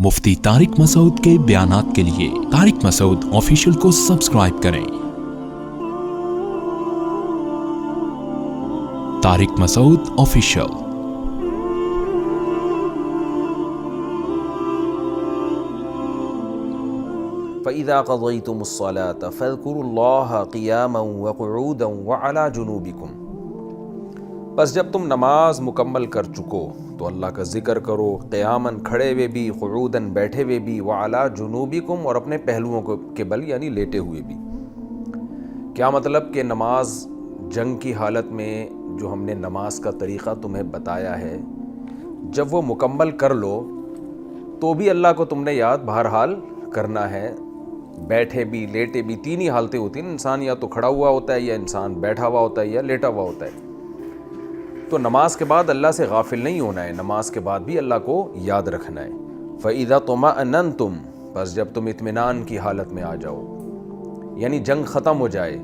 مفتی طارق مسعود کے بیانات کے لیے طارق مسعود آفیشیل کو سبسکرائب کریں۔ طارق مسعود آفیشیل۔ فَإِذَا قَضَيْتُمُ الصَّلَاةَ فَاذْكُرُوا اللَّهَ قِيَامًا وَقُعُودًا وَعَلَى جُنُوبِكُمْ۔ بس جب تم نماز مکمل کر چکو تو اللہ کا ذکر کرو، قیاماً کھڑے ہوئے بھی، قعوداً بیٹھے ہوئے بھی، وَعَلَى جُنُوبِكُمْ اور اپنے پہلوؤں کے بل یعنی لیٹے ہوئے بھی۔ کیا مطلب کہ نماز جنگ کی حالت میں جو ہم نے نماز کا طریقہ تمہیں بتایا ہے، جب وہ مکمل کر لو تو بھی اللہ کو تم نے یاد بہرحال کرنا ہے، بیٹھے بھی لیٹے بھی، تین ہی حالتیں ہوتی ہیں، انسان یا تو کھڑا ہوا ہوتا ہے، یا انسان بیٹھا ہوا ہوتا ہے، یا لیٹا ہوا ہوتا ہے۔ تو نماز کے بعد اللہ سے غافل نہیں ہونا ہے، نماز کے بعد بھی اللہ کو یاد رکھنا ہے۔ فَإِذَا طُمَأْنَنْتُمْ بس جب تم اطمینان کی حالت میں آ جاؤ، یعنی جنگ ختم ہو جائے،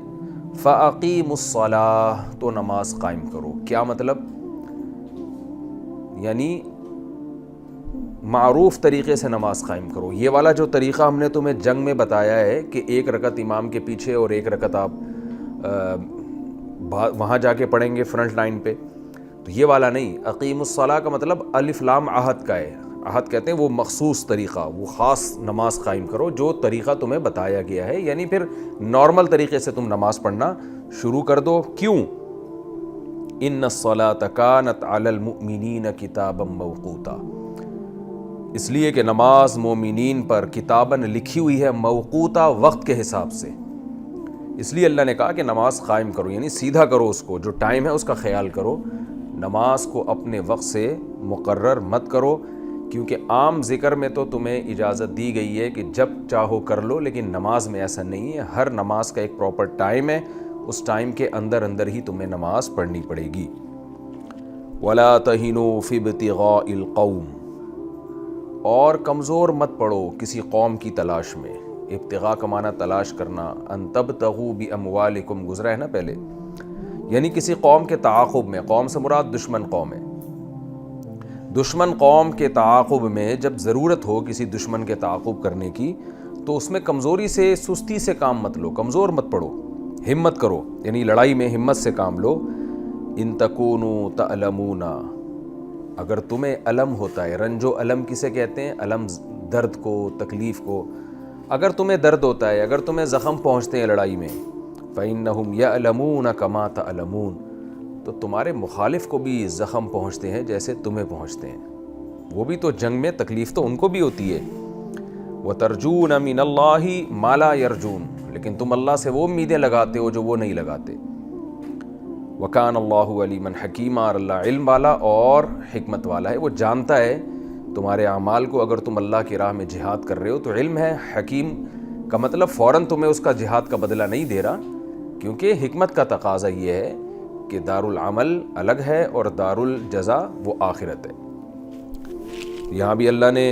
فَأَقِيمُوا الصَّلَاةَ تو نماز قائم کرو۔ کیا مطلب؟ یعنی معروف طریقے سے نماز قائم کرو۔ یہ والا جو طریقہ ہم نے تمہیں جنگ میں بتایا ہے کہ ایک رکعت امام کے پیچھے اور ایک رکعت آپ وہاں جا کے پڑھیں گے فرنٹ لائن پہ، تو یہ والا نہیں۔ اقیم الصلاۃ کا مطلب الف لام عہد کا ہے۔ عہد کہتے ہیں وہ مخصوص طریقہ، وہ خاص نماز قائم کرو جو طریقہ تمہیں بتایا گیا ہے، یعنی پھر نارمل طریقے سے تم نماز پڑھنا شروع کر دو۔ کیوں؟ ان الصلاۃ کانت علی المؤمنین کتابا موقوتا، اس لیے کہ نماز مومنین پر کتاباً لکھی ہوئی ہے، موقوتا وقت کے حساب سے۔ اس لیے اللہ نے کہا کہ نماز قائم کرو، یعنی سیدھا کرو، اس کو جو ٹائم ہے اس کا خیال کرو، نماز کو اپنے وقت سے مقرر مت کرو، کیونکہ عام ذکر میں تو تمہیں اجازت دی گئی ہے کہ جب چاہو کر لو، لیکن نماز میں ایسا نہیں ہے، ہر نماز کا ایک پراپر ٹائم ہے، اس ٹائم کے اندر ہی تمہیں نماز پڑھنی پڑے گی۔ وَلَا تَهِنُوا فِي ابْتِغَاءِ الْقَوْمِ اور کمزور مت پڑو کسی قوم کی تلاش میں۔ ابتغاء کا معنی تلاش کرنا، ان تبتغوا باموالکم گزرا ہے نا پہلے، یعنی کسی قوم کے تعاقب میں۔ قوم سے مراد دشمن قوم ہے۔ دشمن قوم کے تعاقب میں جب ضرورت ہو کسی دشمن کے تعاقب کرنے کی، تو اس میں کمزوری سے، سستی سے کام مت لو، کمزور مت پڑو، ہمت کرو، یعنی لڑائی میں ہمت سے کام لو۔ ان تکونوا تعلمون اگر تمہیں علم ہوتا ہے، رنج و علم کسے کہتے ہیں؟ علم درد کو، تکلیف کو۔ اگر تمہیں درد ہوتا ہے، اگر تمہیں زخم پہنچتے ہیں لڑائی میں، فَإِنَّهُمْ يَعْلَمُونَ كَمَا تَعْلَمُونَ تو تمہارے مخالف کو بھی زخم پہنچتے ہیں جیسے تمہیں پہنچتے ہیں، وہ بھی تو جنگ میں تکلیف تو ان کو بھی ہوتی ہے۔ وَتَرْجُونَ مِنَ اللَّهِ مَا لَا يَرْجُونَ لیکن تم اللہ سے وہ امیدیں لگاتے ہو جو وہ نہیں لگاتے۔ وَكَانَ اللَّهُ عَلِيمًا حَكِيمًا اور اللہ علم والا اور حکمت والا ہے، وہ جانتا ہے تمہارے اعمال کو۔ اگر تم اللہ کی راہ میں جہاد کر رہے ہو تو علم ہے۔ حکیم کا مطلب فوراً تمہیں اس کا جہاد کا بدلہ نہیں دے رہا، کیونکہ حکمت کا تقاضا یہ ہے کہ دار العمل الگ ہے اور دار الجزا وہ آخرت ہے۔ یہاں بھی اللہ نے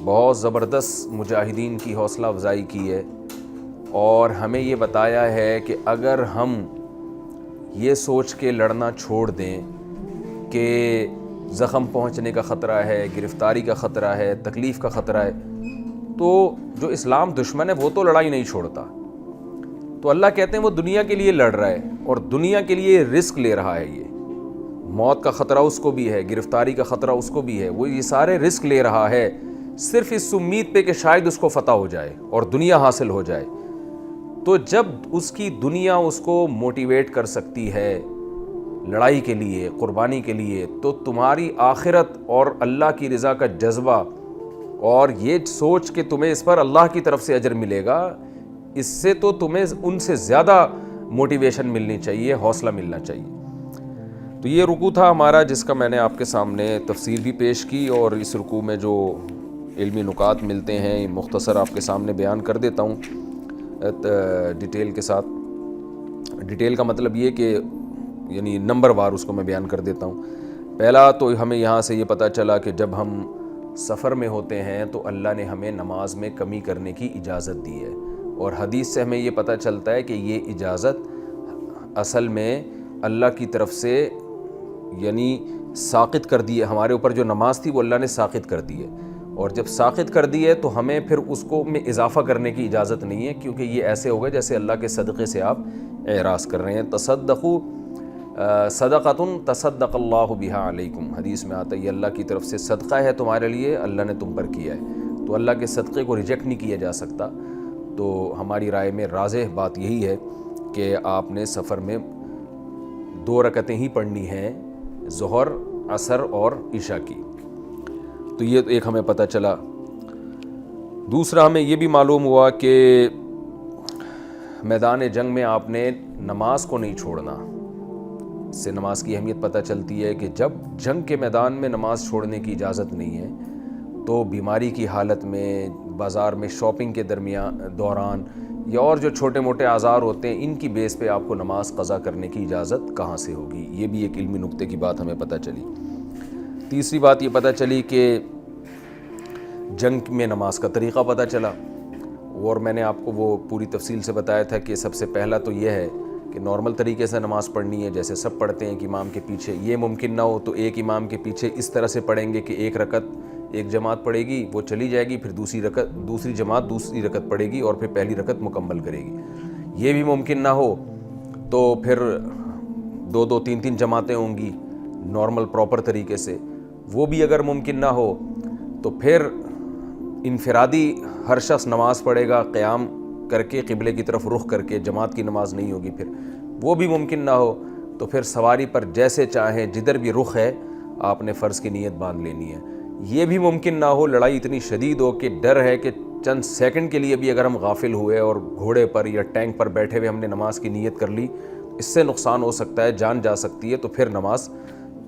بہت زبردست مجاہدین کی حوصلہ افزائی کی ہے، اور ہمیں یہ بتایا ہے کہ اگر ہم یہ سوچ کے لڑنا چھوڑ دیں کہ زخم پہنچنے کا خطرہ ہے، گرفتاری کا خطرہ ہے، تکلیف کا خطرہ ہے، تو جو اسلام دشمن ہے وہ تو لڑائی نہیں چھوڑتا۔ تو اللہ کہتے ہیں وہ دنیا کے لیے لڑ رہا ہے، اور دنیا کے لیے رسک لے رہا ہے، یہ موت کا خطرہ اس کو بھی ہے، گرفتاری کا خطرہ اس کو بھی ہے، وہ یہ سارے رسک لے رہا ہے صرف اس امید پہ کہ شاید اس کو فتح ہو جائے اور دنیا حاصل ہو جائے۔ تو جب اس کی دنیا اس کو موٹیویٹ کر سکتی ہے لڑائی کے لیے، قربانی کے لیے، تو تمہاری آخرت اور اللہ کی رضا کا جذبہ اور یہ سوچ کہ تمہیں اس پر اللہ کی طرف سے اجر ملے گا، اس سے تو تمہیں ان سے زیادہ موٹیویشن ملنی چاہیے، حوصلہ ملنا چاہیے۔ تو یہ رکوع تھا ہمارا جس کا میں نے آپ کے سامنے تفسیر بھی پیش کی، اور اس رکوع میں جو علمی نکات ملتے ہیں مختصر آپ کے سامنے بیان کر دیتا ہوں ڈیٹیل کے ساتھ۔ ڈیٹیل کا مطلب یہ کہ یعنی نمبر وار اس کو میں بیان کر دیتا ہوں۔ پہلا تو ہمیں یہاں سے یہ پتہ چلا کہ جب ہم سفر میں ہوتے ہیں تو اللہ نے ہمیں نماز میں کمی کرنے کی اجازت دی ہے، اور حدیث سے ہمیں یہ پتہ چلتا ہے کہ یہ اجازت اصل میں اللہ کی طرف سے یعنی ساقط کر دی ہے، ہمارے اوپر جو نماز تھی وہ اللہ نے ساقط کر دی ہے۔ اور جب ساقط کر دی ہے تو ہمیں پھر اس کو میں اضافہ کرنے کی اجازت نہیں ہے، کیونکہ یہ ایسے ہوگا جیسے اللہ کے صدقے سے آپ اعراض کر رہے ہیں۔ تصدقوا صدقۃ تصدق اللہ بہا علیکم، حدیث میں آتا ہے یہ اللہ کی طرف سے صدقہ ہے تمہارے لیے، اللہ نے تم پر کیا ہے، تو اللہ کے صدقے کو ریجیکٹ نہیں کیا جا سکتا۔ تو ہماری رائے میں راجح بات یہی ہے کہ آپ نے سفر میں 2 رکعتیں ہی پڑھنی ہیں، ظہر، عصر اور عشاء کی۔ تو یہ ایک ہمیں پتہ چلا۔ دوسرا ہمیں یہ بھی معلوم ہوا کہ میدان جنگ میں آپ نے نماز کو نہیں چھوڑنا۔ اس سے نماز کی اہمیت پتہ چلتی ہے کہ جب جنگ کے میدان میں نماز چھوڑنے کی اجازت نہیں ہے تو بیماری کی حالت میں، بازار میں شاپنگ کے دوران یا اور جو چھوٹے موٹے آزار ہوتے ہیں، ان کی بیس پہ آپ کو نماز قضا کرنے کی اجازت کہاں سے ہوگی؟ یہ بھی ایک علمی نکتے کی بات ہمیں پتہ چلی۔ تیسری بات یہ پتہ چلی کہ جنگ میں نماز کا طریقہ پتہ چلا، اور میں نے آپ کو وہ پوری تفصیل سے بتایا تھا کہ سب سے پہلا تو یہ ہے کہ نارمل طریقے سے نماز پڑھنی ہے، جیسے سب پڑھتے ہیں کہ امام کے پیچھے۔ یہ ممکن نہ ہو تو ایک امام کے پیچھے اس طرح سے پڑھیں گے کہ ایک رکعت ایک جماعت پڑھے گی، وہ چلی جائے گی، پھر دوسری جماعت دوسری رکعت پڑھے گی اور پھر پہلی رکعت مکمل کرے گی۔ یہ بھی ممکن نہ ہو تو پھر 2 3 جماعتیں ہوں گی نارمل پراپر طریقے سے۔ وہ بھی اگر ممکن نہ ہو تو پھر انفرادی ہر شخص نماز پڑھے گا قیام کر کے، قبلے کی طرف رخ کر کے، جماعت کی نماز نہیں ہوگی۔ پھر وہ بھی ممکن نہ ہو تو پھر سواری پر جیسے چاہیں جدھر بھی رخ ہے آپ نے فرض کی نیت باندھ لینی ہے۔ یہ بھی ممکن نہ ہو، لڑائی اتنی شدید ہو کہ ڈر ہے کہ چند سیکنڈ کے لیے بھی اگر ہم غافل ہوئے اور گھوڑے پر یا ٹینک پر بیٹھے ہوئے ہم نے نماز کی نیت کر لی، اس سے نقصان ہو سکتا ہے، جان جا سکتی ہے، تو پھر نماز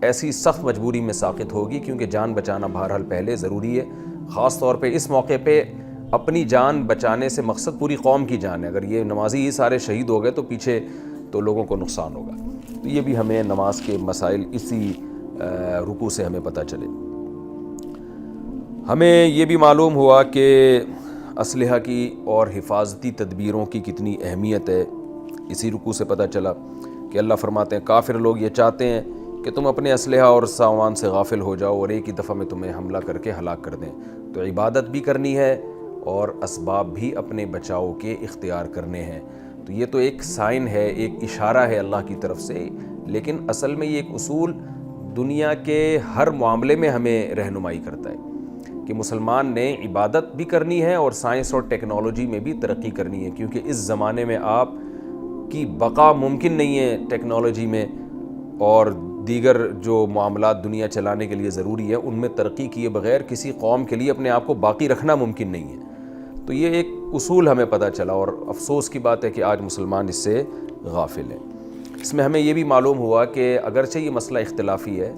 ایسی سخت مجبوری میں ساقط ہوگی، کیونکہ جان بچانا بہرحال پہلے ضروری ہے۔ خاص طور پہ اس موقع پہ اپنی جان بچانے سے مقصد پوری قوم کی جان ہے۔ اگر یہ نمازی ہی سارے شہید ہو گئے تو پیچھے تو لوگوں کو نقصان ہوگا۔ تو یہ بھی ہمیں نماز کے مسائل اسی رکوع سے ہمیں پتہ چلے۔ ہمیں یہ بھی معلوم ہوا کہ اسلحہ کی اور حفاظتی تدبیروں کی کتنی اہمیت ہے۔ اسی رکوع سے پتہ چلا کہ اللہ فرماتے ہیں کافر لوگ یہ چاہتے ہیں کہ تم اپنے اسلحہ اور سامان سے غافل ہو جاؤ اور ایک ہی دفعہ میں تمہیں حملہ کر کے ہلاک کر دیں۔ تو عبادت بھی کرنی ہے اور اسباب بھی اپنے بچاؤ کے اختیار کرنے ہیں۔ تو یہ تو ایک سائن ہے، ایک اشارہ ہے اللہ کی طرف سے، لیکن اصل میں یہ ایک اصول دنیا کے ہر معاملے میں ہمیں رہنمائی کرتا ہے کہ مسلمان نے عبادت بھی کرنی ہے اور سائنس اور ٹیکنالوجی میں بھی ترقی کرنی ہے، کیونکہ اس زمانے میں آپ کی بقا ممکن نہیں ہے ٹیکنالوجی میں، اور دیگر جو معاملات دنیا چلانے کے لیے ضروری ہے ان میں ترقی کیے بغیر کسی قوم کے لیے اپنے آپ کو باقی رکھنا ممکن نہیں ہے۔ تو یہ ایک اصول ہمیں پتہ چلا، اور افسوس کی بات ہے کہ آج مسلمان اس سے غافل ہیں۔ اس میں ہمیں یہ بھی معلوم ہوا کہ اگرچہ یہ مسئلہ اختلافی ہے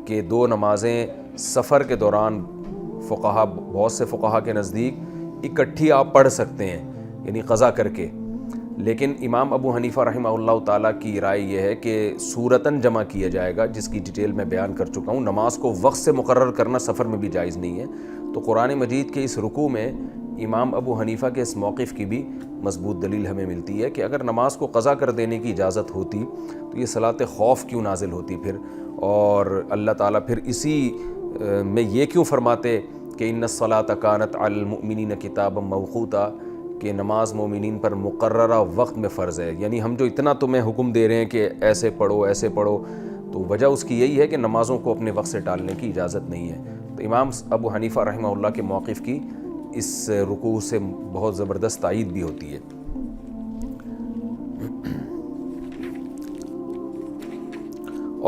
کہ 2 نمازیں سفر کے دوران بہت سے فقہا کے نزدیک اکٹھی آپ پڑھ سکتے ہیں، یعنی قضا کر کے، لیکن امام ابو حنیفہ رحمہ اللہ تعالیٰ کی رائے یہ ہے کہ صورتاً جمع کیا جائے گا، جس کی ڈیٹیل میں بیان کر چکا ہوں۔ نماز کو وقت سے مقرر کرنا سفر میں بھی جائز نہیں ہے۔ تو قرآن مجید کے اس رکوع میں امام ابو حنیفہ کے اس موقف کی بھی مضبوط دلیل ہمیں ملتی ہے کہ اگر نماز کو قضا کر دینے کی اجازت ہوتی تو یہ صلاۃ خوف کیوں نازل ہوتی پھر، اور اللہ تعالیٰ پھر اسی میں یہ کیوں فرماتے کہ ان الصلاۃ کانت علی المؤمنین کتابا موقوتا، کہ نماز مومنین پر مقررہ وقت میں فرض ہے۔ یعنی ہم جو اتنا تمہیں حکم دے رہے ہیں کہ ایسے پڑھو ایسے پڑھو، تو وجہ اس کی یہی ہے کہ نمازوں کو اپنے وقت سے ٹالنے کی اجازت نہیں ہے۔ تو امام ابو حنیفہ رحمہ اللہ کے موقف کی اس رکوع سے بہت زبردست تائید بھی ہوتی ہے۔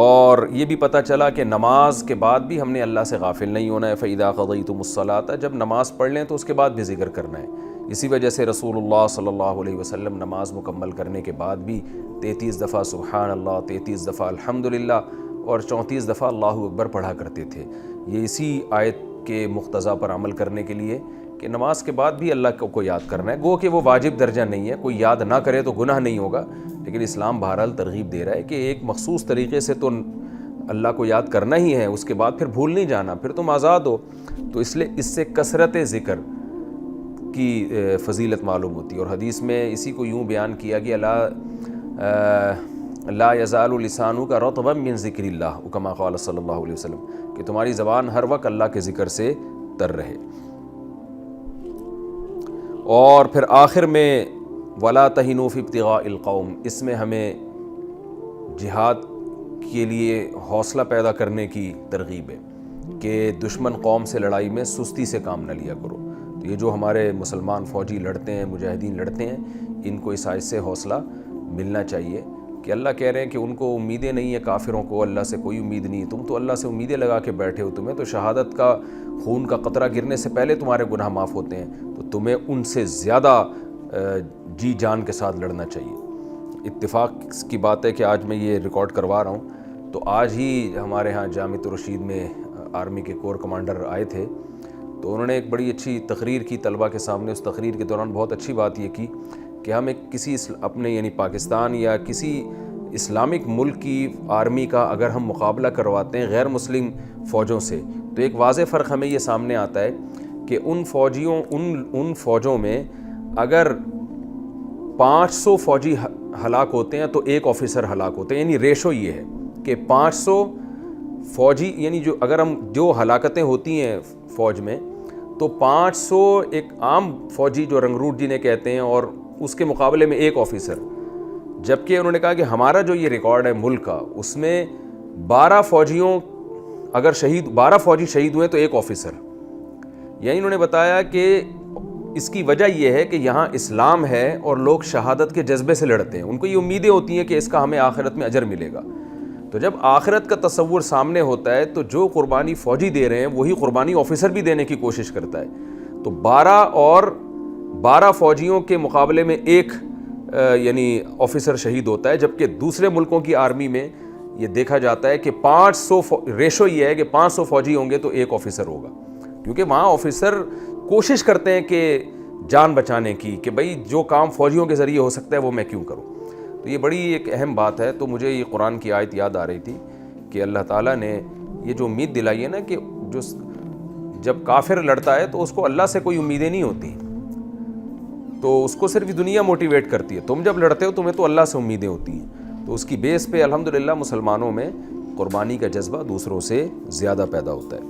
اور یہ بھی پتہ چلا کہ نماز کے بعد بھی ہم نے اللہ سے غافل نہیں ہونا ہے۔ فَإِذَا قَضَيْتُمُ الصَّلَاةَ، جب نماز پڑھ لیں تو اس کے بعد بھی ذکر کرنا ہے۔ اسی وجہ سے رسول اللہ صلی اللہ علیہ وسلم نماز مکمل کرنے کے بعد بھی 33 دفعہ سبحان اللہ، 33 دفعہ الحمدللہ اور 34 دفعہ اللہ اکبر پڑھا کرتے تھے۔ یہ اسی آیت کے مقتضا پر عمل کرنے کے لیے کہ نماز کے بعد بھی اللہ کو یاد کرنا ہے۔ گو کہ وہ واجب درجہ نہیں ہے، کوئی یاد نہ کرے تو گناہ نہیں ہوگا، لیکن اسلام بہرحال ترغیب دے رہا ہے کہ ایک مخصوص طریقے سے تو اللہ کو یاد کرنا ہی ہے، اس کے بعد پھر بھول نہیں جانا، پھر تم آزاد ہو۔ تو اس لیے اس سے کثرت ذکر کی فضیلت معلوم ہوتی ہے، اور حدیث میں اسی کو یوں بیان کیا گیا لا یزال لسانک رطبا من ذکر اللہ، کما قال صلی اللہ علیہ وسلم، کہ تمہاری زبان ہر وقت اللہ کے ذکر سے تر رہے۔ اور پھر آخر میں وَلَا تَهِنُوا فِي ابْتِغَاءِ الْقَوْمِ، اس میں ہمیں جہاد کے لیے حوصلہ پیدا کرنے کی ترغیب ہے کہ دشمن قوم سے لڑائی میں سستی سے کام نہ لیا کرو۔ تو یہ جو ہمارے مسلمان فوجی لڑتے ہیں، مجاہدین لڑتے ہیں، ان کو اس آیت سے حوصلہ ملنا چاہیے کہ اللہ کہہ رہے ہیں کہ ان کو امیدیں نہیں ہیں، کافروں کو اللہ سے کوئی امید نہیں، تم تو اللہ سے امیدیں لگا کے بیٹھے ہو، تمہیں تو شہادت کا خون کا قطرہ گرنے سے پہلے تمہارے گناہ معاف ہوتے ہیں، تو تمہیں ان سے زیادہ جی جان کے ساتھ لڑنا چاہیے۔ اتفاق کی بات ہے کہ آج میں یہ ریکارڈ کروا رہا ہوں تو آج ہی ہمارے ہاں جامعۃ الرشید میں آرمی کے کور کمانڈر آئے تھے، تو انہوں نے ایک بڑی اچھی تقریر کی طلبہ کے سامنے۔ اس تقریر کے دوران بہت اچھی بات یہ کی کہ ہم ایک کسی اپنے یعنی پاکستان یا کسی اسلامک ملک کی آرمی کا اگر ہم مقابلہ کرواتے ہیں غیر مسلم فوجوں سے، تو ایک واضح فرق ہمیں یہ سامنے آتا ہے کہ ان فوجوں میں اگر 500 فوجی ہلاک ہوتے ہیں تو ایک آفیسر ہلاک ہوتے ہیں، یعنی ریشو یہ ہے کہ 500 فوجی، یعنی اگر ہم جو ہلاکتیں ہوتی ہیں فوج میں تو 500 ایک عام فوجی جو رنگروٹ جنہیں کہتے ہیں اور اس کے مقابلے میں ایک آفیسر، جبکہ انہوں نے کہا کہ ہمارا جو یہ ریکارڈ ہے ملک کا، اس میں 12 فوجی شہید ہوئے تو ایک آفیسر۔ یعنی انہوں نے بتایا کہ اس کی وجہ یہ ہے کہ یہاں اسلام ہے اور لوگ شہادت کے جذبے سے لڑتے ہیں، ان کو یہ امیدیں ہوتی ہیں کہ اس کا ہمیں آخرت میں اجر ملے گا۔ تو جب آخرت کا تصور سامنے ہوتا ہے تو جو قربانی فوجی دے رہے ہیں وہی قربانی آفیسر بھی دینے کی کوشش کرتا ہے۔ تو 12 فوجیوں کے مقابلے میں ایک یعنی آفیسر شہید ہوتا ہے، جبکہ دوسرے ملکوں کی آرمی میں یہ دیکھا جاتا ہے کہ 500 ریشو یہ ہے کہ 500 فوجی ہوں گے تو ایک آفیسر ہوگا، کیونکہ وہاں آفیسر کوشش کرتے ہیں کہ جان بچانے کی، کہ بھئی جو کام فوجیوں کے ذریعے ہو سکتا ہے وہ میں کیوں کروں۔ تو یہ بڑی ایک اہم بات ہے۔ تو مجھے یہ قرآن کی آیت یاد آ رہی تھی کہ اللہ تعالیٰ نے یہ جو امید دلائی ہے نا کہ جب کافر لڑتا ہے تو اس کو اللہ سے کوئی امیدیں نہیں ہوتی، تو اس کو صرف دنیا موٹیویٹ کرتی ہے۔ تم جب لڑتے ہو تمہیں تو اللہ سے امیدیں ہوتی ہیں، تو اس کی بیس پہ الحمدللہ مسلمانوں میں قربانی کا جذبہ دوسروں سے زیادہ پیدا ہوتا ہے۔